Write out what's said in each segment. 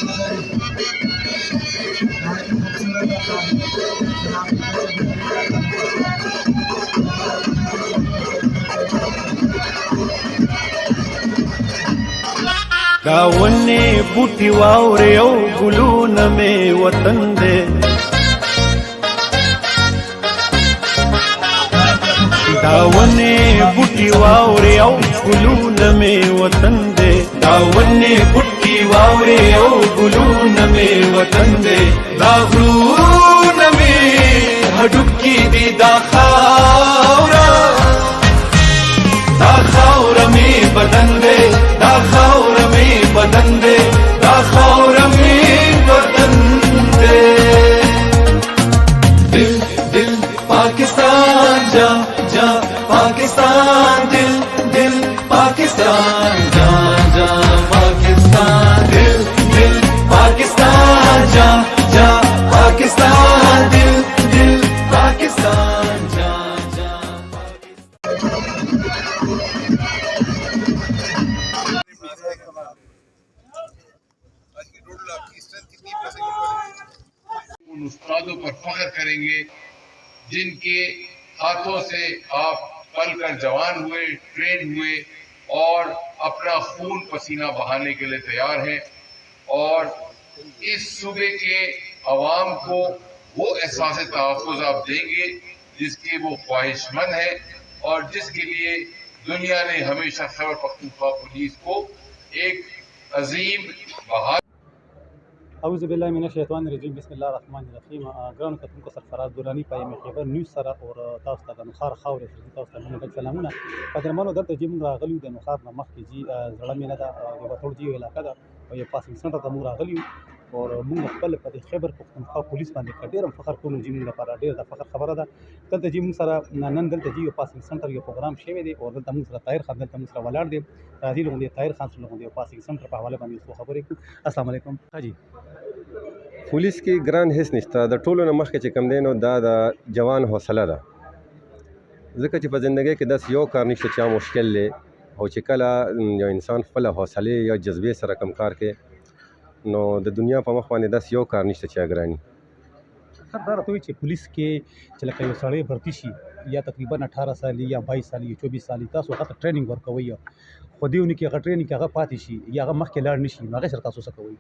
دا ونې بوټي واورې او ګلونه مې وطن دی دا ونې بوټي واورې او ګلونه مې وطن دی دا ونې بوټي واورې او ګلونه مې وطن دی دا غرونه مې هډوکي دي دا خاوره مې بدن دی دا خاوره مې بدن دی دا خاوره مې بدن دی دل دل پاکستان جا جا پاکستان دل دل پاکستان جا جا پاکستان دل دل پاکستان جا جا پاکستان دل دل پاکستان جا جا उन उस्तादों पर फख्र करेंगे जिनके हाथों से आप पलकर जवान हुए, ट्रेन हुए और अपना खून पसीना बहाने के लिए तैयार हैं। और इस सूबे के अवाम को वो एहसास तहफ़्फ़ुज़ आप देंगे जिसके वो ख्वाहिशमंद है और जिसके लिए दुनिया ने हमेशा खैबर पख्तूनख्वा पुलिस को एक अजीम बहादुर اعوذ بالله من الشیطان الرجیم بسم الله الرحمن الرحیم ګرانو کتونکو سرفراز دراني په خیبر نیوز سره او تاسو ته د نوخار خاورې سره تاسو ته مننه سلامونه قدرمنو دلته چې موږ راغلي د نوخار نه مخکې چې زړه مینه ده یو وټول جی علاقه ده او یو پاسینګ سنټر ته موږ راغلي او موږ خپل په خیبر پختونخوا پولیس باندې ډېر فخر کوو چې موږ لپاره ډېر د فخر خبره ده دلته چې موږ سره نن دلته چې یو پاسینګ سنټر یو پروګرام شوی دی او دلته موږ سره طاهر خان دلته موږ سره ولاړ دی راځي لوګي طاهر خان سره لوګي پاسینګ سنټر په حواله باندې څه خبرې کوو السلام علیکم حاجی پولیس کې ګران هیڅ نشته د ټولو نه مخکې چې کم دی نو دا د جوان حوصله ده ځکه چې په زندګۍ کې داسې یو کار نشته چې هغه مشکل دی او چې کله یو انسان خپله حوصلې یا جذبې سره کم کار کوي نو د دنیا په مخ باندې داسې یو کار نشته چې هغه ګراني سر دا راته وایي چې پولیس کې چې لکه یو سړی بھرتي شي یا تقریبا 18 سالي یا 22 سالي یا 24 سالي تاسو هغه ټریننګ ورکوئ خو دیونه کې هغه ټریننګ هغه پاتې شي یا هغه مخکې لاړ نشي نو هغه سره تاسو څه کوئ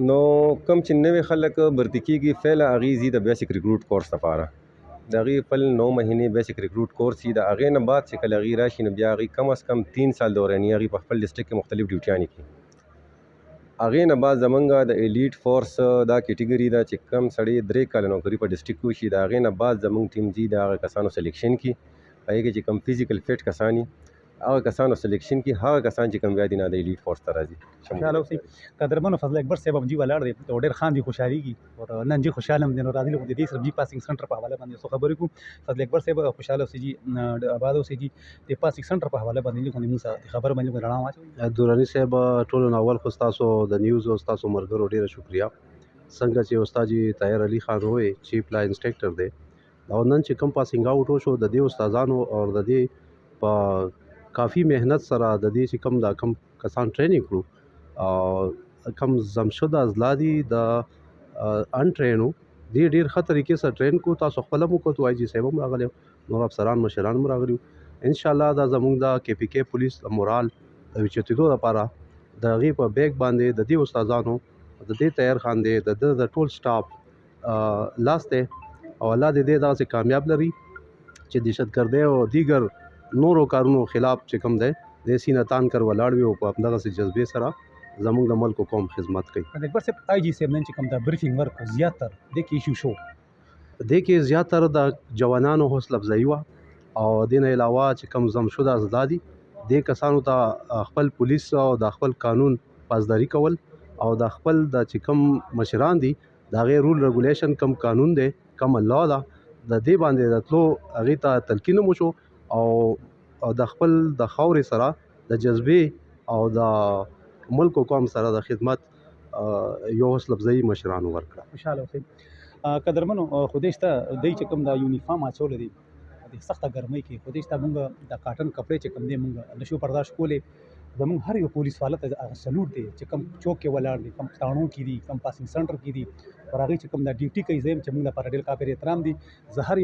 نو کم چې نوې خلک برتی کېږي فعلا هغې ځي د بیسک ریکروټ کورس لپاره د هغې خپل 9 مهینې بیسک ریکروټ کورس وي د هغې نه بعد چې کله هغې راشي نو بیا هغې کم از کم 3 سال دوراني هغې په خپل ډسټرکټ کې مختلف ډیوټیانې کوي هغې نه بعد زمونږ د ایلیټ فورس دا کیټګري ده چې کم سړی 3 کاله نوکري په ډسټرکټ کې وشي د هغې نه بعد زمونږ ټیم ځي د هغه کسانو سلیکشن کي هغې کې چې کم فزیکل فټ کسان دي هغه کسانو سلیکشن کې هغه کسان چې کم بیا دي نه د ایلیټ فورس ته راځي خوشحاله اوسئ قدرمنو فضل اکبر صاحب هم جي ولاړ دی او ډېر خاندي خوشحالېږي او نن جي خوشحاله هم دی نو راځي لږ د دې سره جي پاسینګ سنټر په حواله باندې څه خبرې کوو فضل اکبر صاحب خوشحاله اوسئ جي آباد اوسئ جي د پاسینګ سنټر په حواله باندې لږ موږ سره خبره باندې رڼا واچوئ دراني صاحب ټولو نه اول خو ستاسو د نیوز او ستاسو ملګرو ډېره شکریا څنګه چې استاد جي طاهر علي خان وې چیف لا انسټرکټر دی او نن چې کم پاسینګ آوټ وشو د دې استادانو او د دې په کافی مهنت سره د دې چې کم دا کم کسان ټریننګ کړو او کم زمشد ازلادي د ان ټرینو دې ډېر ښه طریقې سره ټرین کو تاسو خپل مو کو تو آی جی صاحب هم راغلی نور افسران مشران هم راغلي ان شاء الله دا زموږ د کې پی کې پولیس مورال د وچتیدو لپاره د هغې په بیک باندې د دې استادانو د دې طاهر خان دی د ټول سټاف لاس دی او الله دې داسې کامیاب لري چې دهشتګردۍ او دیگر نورو کارونو خلاف چې کوم دی د سینه تان کر ولاړ وي او په همدغسې جذبې سره زموږ د ملک قوم خدمت کوي اکبر صاحب آی جي صاحب نن چې کوم دا بریفینګ ورکړو زیاتر دې کې ایشو شو دې کې زیاتره د جوانانو حوصله افزایي وه او دې نه علاوه چې کوم زمشده ازدادي دې کسانو ته خپل پولیس او د خپل قانون پاسداري کول او د خپل د چې کوم مشران دي د هغې رول ریګولیشن کم قانون دی کم الله ده د دې باندې د تلو هغې ته تلقین هم وشو او د خپل د خاورې سره د جذبې او د ملک و قوم سره د خدمت یو حوصله افزایي مشرانو ورکړه خوشحاله اوسئ قدرمنو خدای شته دوی چې کوم دا یونیفارم اچولی دی د سخته ګرمۍ کې خدای شته موږ د کاټن کپړې چې کوم دی موږ نشو برداشت کولی زموږ هر یو پولیس والا ته هغه سلوټ دی چې کوم چوک کې ولاړ دي، کوم تاڼو کې دي، کوم پاسینګ سنټر کې دي، پر هغې چې کوم دا ډیوټي کوي، زه یم چې موږ لپاره ډېر قابل احترام دي. زه هر